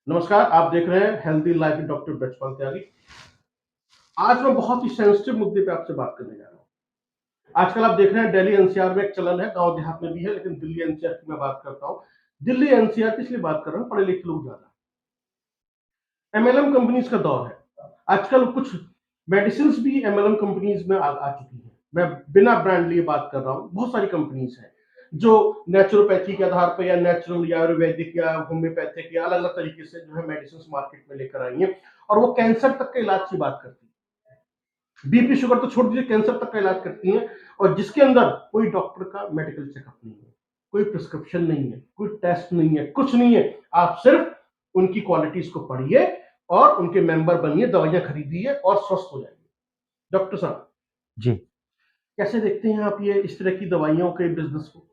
नमस्कार, आप देख रहे हैं healthy life with doctor Brijpal Tyagi. आज मैं बहुत ही सेंसिटिव मुद्दे पे आपसे बात करने जा रहा हूँ। आजकल आप देख रहे हैं दिल्ली एनसीआर में एक चलन है, गाँव देहात में भी है, लेकिन दिल्ली एनसीआर की मैं बात करता हूँ। दिल्ली एनसीआर की इसलिए बात कर रहा हूँ, पढ़े लिखे लोग ज़्यादा। एमएलएम कंपनीज का दौर है। आजकल कुछ मेडिसिन्स भी एमएलएम कंपनीज में आ चुकी हैं। मैं बिना ब्रांड लिए बात कर रहा हूँ। बहुत सारी कंपनीज हैं जो नेचुरोपैथी के आधार पर या नेचुरल या आयुर्वेदिक या होम्योपैथिक या अलग अलग तरीके से जो है मेडिसिन मार्केट में लेकर आई हैं, और वो कैंसर तक के इलाज की बात करती है। बीपी शुगर तो छोड़ दीजिए, कैंसर तक का इलाज करती हैं, और जिसके अंदर कोई डॉक्टर का मेडिकल चेकअप नहीं है, कोई प्रिस्क्रिप्शन नहीं है, कोई टेस्ट नहीं है, कुछ नहीं है। आप सिर्फ उनकी क्वालिटीज को पढ़िए और उनके मेंबर बनिए, दवाइयां खरीदिए और स्वस्थ हो जाइए। डॉक्टर साहब, जी। कैसे देखते हैं आप ये इस तरह की दवाइयों के बिजनेस को?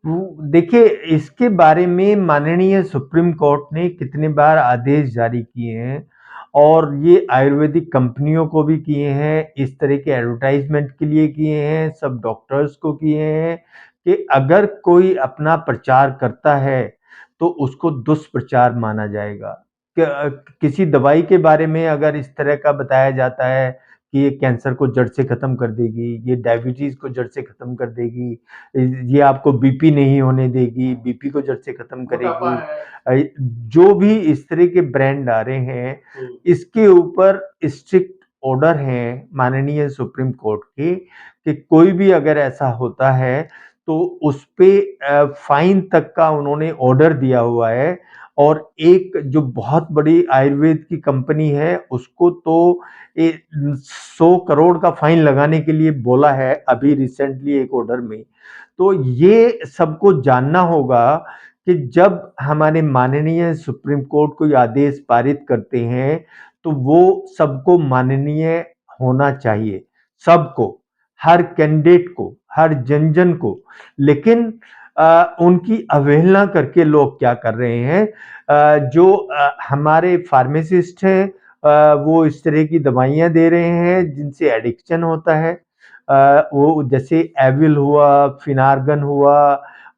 देखिए, इसके बारे में माननीय सुप्रीम कोर्ट ने कितने बार आदेश जारी किए हैं और ये आयुर्वेदिक कंपनियों को भी किए हैं, इस तरह के एडवर्टाइजमेंट के लिए किए हैं, सब डॉक्टर्स को किए हैं कि अगर कोई अपना प्रचार करता है तो उसको दुष्प्रचार माना जाएगा। किसी दवाई के बारे में अगर इस तरह का बताया जाता है कि ये कैंसर को जड़ से खत्म कर देगी, ये डायबिटीज को जड़ से खत्म कर देगी, ये आपको बीपी नहीं होने देगी, बीपी को जड़ से खत्म मोटापा करेगी। है। जो भी इस तरह के ब्रांड आ रहे हैं, इसके ऊपर स्ट्रिक्ट ऑर्डर हैं माननीय सुप्रीम कोर्ट के कि कोई भी अगर ऐसा होता है तो उस पे फाइन तक का उन्होंने ऑर्डर दिया हुआ है। और एक जो बहुत बड़ी आयुर्वेद की कंपनी है उसको तो 100 करोड़ का फाइन लगाने के लिए बोला है अभी रिसेंटली एक ऑर्डर में। तो ये सबको जानना होगा कि जब हमारे माननीय सुप्रीम कोर्ट कोई आदेश पारित करते हैं तो वो सबको माननीय होना चाहिए, सबको, हर कैंडिडेट को, हर जन को। लेकिन उनकी अवहेलना करके लोग क्या कर रहे हैं, जो हमारे फार्मासिस्ट हैं, वो इस तरह की दवाइयाँ दे रहे हैं जिनसे एडिक्शन होता है। वो जैसे एविल हुआ, फिनार्गन हुआ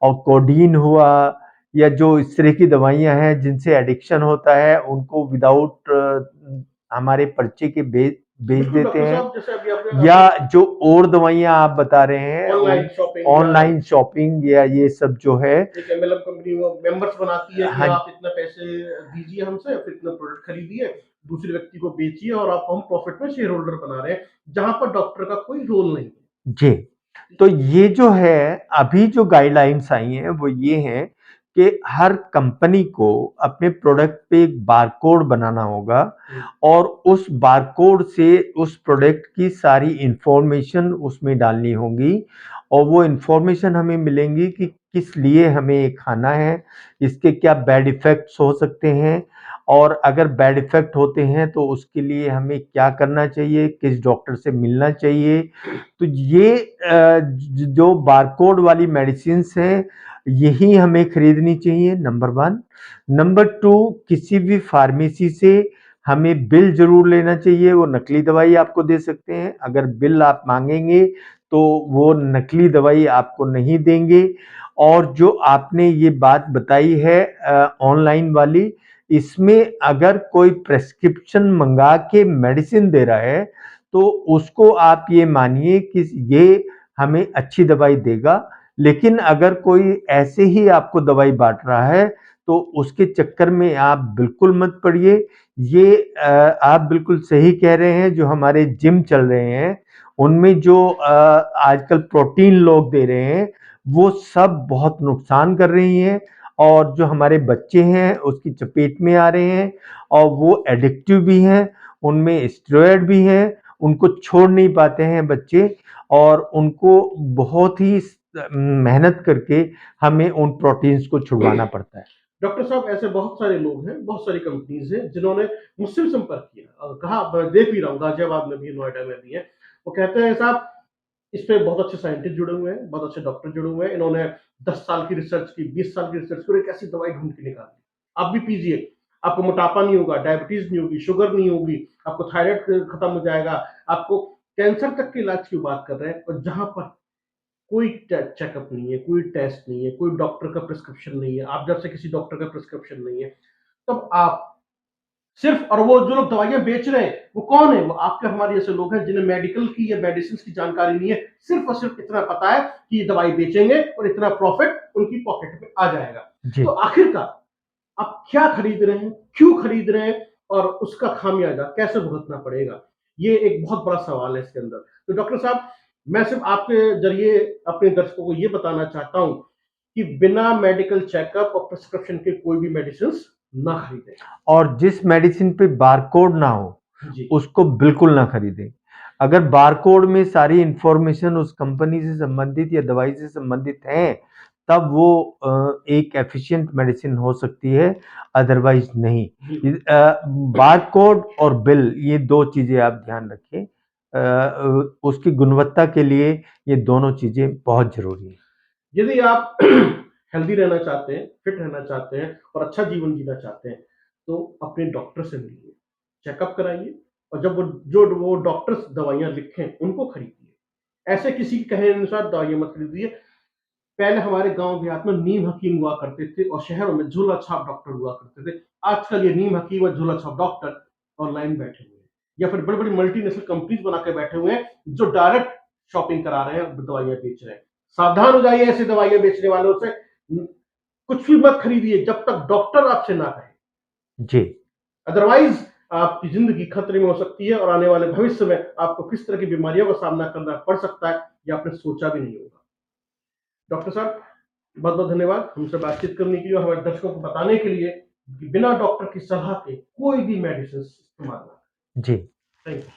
और कोडीन हुआ, या जो इस तरह की दवाइयाँ हैं जिनसे एडिक्शन होता है, उनको विदाउट हमारे पर्चे के बेच बिल्कुल देते डॉक्टर हैं। साहब, जैसे अभी आपने या आपने जो और दवाइयाँ आप बता रहे हैं, ऑनलाइन शॉपिंग या ऑनलाइन शॉपिंग या ये सब जो है। एक एमएलएम कंपनी वो मेंबर्स बनाती है कि हाँ, आप इतना पैसे दीजिए हमसे, फिर इतना प्रोडक्ट खरीदिए, दूसरे व्यक्ति को बेचिए, और आपको हम प्रॉफिट में शेयर होल्डर बना रहे हैं, जहां पर डॉक्टर का कोई रोल नहीं है। जी। तो ये जो है अभी जो गाइडलाइंस आई हैं वो ये हैं कि हर कंपनी को अपने प्रोडक्ट पे एक बारकोड बनाना होगा और उस बारकोड से उस प्रोडक्ट की सारी इंफॉर्मेशन उसमें डालनी होगी और वो इंफॉर्मेशन हमें मिलेंगी कि किस लिए हमें ये खाना है, इसके क्या बैड इफेक्ट्स हो सकते हैं और अगर बैड इफेक्ट होते हैं तो उसके लिए हमें क्या करना चाहिए, किस डॉक्टर से मिलना चाहिए। तो ये जो बारकोड वाली मेडिसिन्स हैं, यही हमें खरीदनी चाहिए, नंबर 1। नंबर 2, किसी भी फार्मेसी से हमें बिल ज़रूर लेना चाहिए, वो नकली दवाई आपको दे सकते हैं। अगर बिल आप माँगेंगे, तो वो नकली दवाई आपको नहीं देंगे। और जो आपने ये बात बताई है ऑनलाइन वाली, इसमें अगर कोई प्रिस्क्रिप्शन मंगा के मेडिसिन दे रहा है, तो उसको आप ये मानिए कि ये हमें अच्छी दवाई देगा। लेकिन अगर कोई ऐसे ही आपको दवाई बाँट रहा है, तो उसके चक्कर में आप बिल्कुल मत पड़िए। ये आप बिल्कुल सही कह रहे हैं, जो हमारे जिम चल रहे हैं, उनमें जो आजकल प्रोटीन लोग दे रहे हैं, वो सब बहुत नुकसान कर रही हैं और जो हमारे बच्चे हैं, उसकी चपेट में आ रहे हैं और वो एडिक्टिव भी हैं, उनमें स्टेरॉयड भी हैं, उनको छोड़ नहीं पाते हैं बच्चे और उनको बहुत ही मेहनत करके हमें उन प्रोटीन्स को छुड़वाना पड़ता है। डॉक्टर साहब, ऐसे बहुत सारे लोग हैं, बहुत सारी कंपनीज हैं जिन्होंने मुझसे भी संपर्क किया और कहा, मैं देख भी रहा हूँ, गाजियाबाद में भी, नोएडा में भी है। वो कहते हैं साहब, इस पे बहुत अच्छे साइंटिस्ट जुड़े हुए हैं, बहुत अच्छे डॉक्टर जुड़े हुए हैं, इन्होंने 10 साल की रिसर्च की, 20 साल की रिसर्च की और एक ऐसी दवाई ढूंढ के निकाल दी। आप भी पीजिए, आपको मोटापा नहीं होगा, डायबिटीज नहीं होगी, शुगर नहीं होगी, आपको थायराइड खत्म हो जाएगा, आपको कैंसर तक के इलाज की बात कर रहे हैं, और जहां पर कोई चेकअप नहीं है, कोई टेस्ट नहीं है, कोई डॉक्टर का प्रिस्क्रिप्शन नहीं है, आप जब से किसी डॉक्टर का प्रिस्क्रिप्शन नहीं है, तब आप सिर्फ, और वो जो लोग दवाइयां बेच रहे हैं वो कौन है? वो आपके हमारे जैसे लोग हैं जिन्हें मेडिकल की या मेडिसिन की जानकारी नहीं है, सिर्फ और सिर्फ इतना पता है कि ये दवाई बेचेंगे और इतना प्रॉफिट उनकी पॉकेट में आ जाएगा। जी तो आखिरकार आप क्या खरीद रहे हैं, क्यों खरीद रहे हैं और उसका खामियाजा कैसे भुगतना पड़ेगा? ये एक बहुत बड़ा सवाल है इसके अंदर। तो डॉक्टर साहब, मैं सिर्फ आपके जरिए अपने दर्शकों को ये बताना चाहता हूं कि बिना मेडिकल चेकअप और प्रिस्क्रिप्शन के कोई भी मेडिसिन ना खरीदें। और जिस मेडिसिन पे बारकोड ना हो जी, उसको बिल्कुल ना खरीदें। अगर बारकोड में सारी इंफॉर्मेशन उस कंपनी से संबंधित या दवाई से संबंधित है तब वो एक एफिशिएंट मेडिसिन हो सकती है, अदरवाइज नहीं। बिल्कुल। बारकोड और बिल ये दो चीजें आप ध्यान रखें। उसकी गुणवत्ता के लिए ये दोनों चीजें बहुत जरूरी है। यदि आप हेल्दी रहना चाहते हैं, फिट रहना चाहते हैं और अच्छा जीवन जीना चाहते हैं, तो अपने डॉक्टर से मिलिए, चेकअप कराइए और जब वो डॉक्टर्स दवाइयाँ लिखें, उनको खरीदिए। ऐसे किसी के कहे अनुसार दवाइयाँ मत खरीदिए। पहले हमारे गाँव देहात में नीम हकीम हुआ करते थे और शहरों में झोला छाप डॉक्टर हुआ करते थे। आजकल ये नीम हकीम और झोला छाप डॉक्टर ऑनलाइन बैठे हुए हैं या फिर बड़ी-बड़ी मल्टीनेशनल कंपनीज़ बना के बैठे हुए हैं, जो डायरेक्ट शॉपिंग करा रहे हैं, दवाइयाँ बेच रहे हैं। सावधान हो जाइए ऐसी दवाइयाँ बेचने वालों से। कुछ भी मत खरीदिए जब तक डॉक्टर आपसे ना कहे। जी अदरवाइज आपकी जिंदगी खतरे में हो सकती है और आने वाले भविष्य में आपको किस तरह की बीमारियों का सामना करना पड़ सकता है, ये आपने सोचा भी नहीं होगा। डॉक्टर साहब, बहुत बहुत धन्यवाद हमसे बातचीत करने के लिए और हमारे दर्शकों को बताने के लिए कि बिना डॉक्टर की सलाह के कोई भी मेडिसिन इस्तेमाल ना जी करें। Thank you.